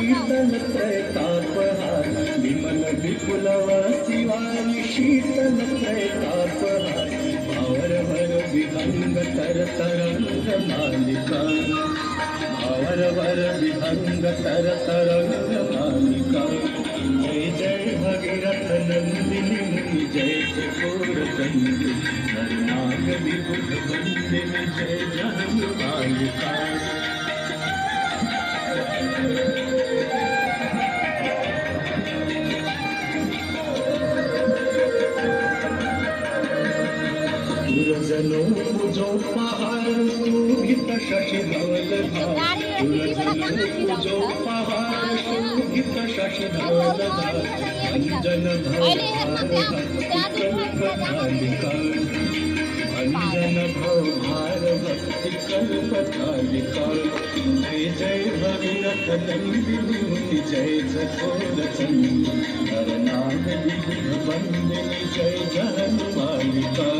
शीतल त्रैतापहार विमल विपुलव शिवाय शीतल त्रैतापहार भावर भर विहंग तर तरंग मालिका भावर भर विहंग तर तरंग मालिका जय जय भगीरथ नंदिनी मुनि जय चकोर चंद्र नरनाग विबुध वंदिनी जय जहन मालिका गुरुजनों पूजो पहाड़ शोभित शशि धवल धार गुरुजनों पूजो पहाड़ शोभित शशि धवल धार अंजन भव भार भक्ति कल्पतालिका जय जय भगीरथ नंदिनी मुनि जय चकोर चंद्र नरनाग विबुध वंदिनी जय जहन मालिका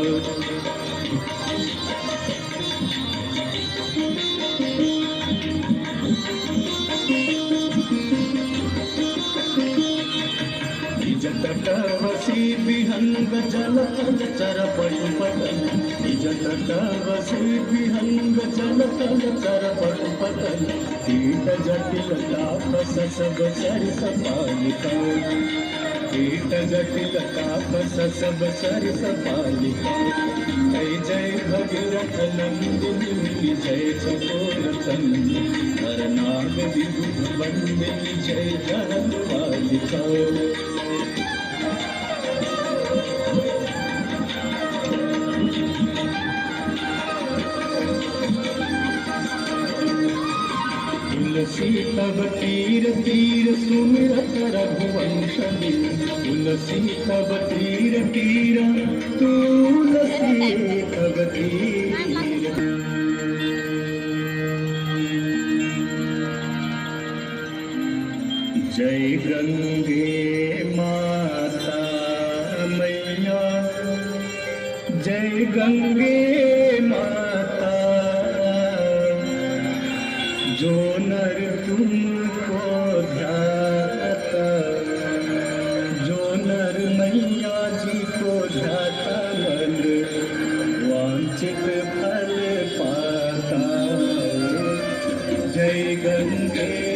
निजतटवसी विहंग जलतल चर पशुपतन निजतटवसी विहंग जलतल चर पशुपतन कीट जटिल तापस सब सरिस पालिका कीट जटिल तापस सब सरिस पालिका जय जय भगीरथ नंदिनी जय चकोर चंद्र नरनाग विबुध वंदिनी जय जहन मालिका तुलसी तब तीर तीर सुमिरत रघुवंशनी तुलसी तब तीर तीर तुलसी तब तीर जय गंगे माता मैया जय गंगे माता जो नर तुमको ध्याता जो नर मैया जी को ध्याता मन वांछित फल पाता जय गंगे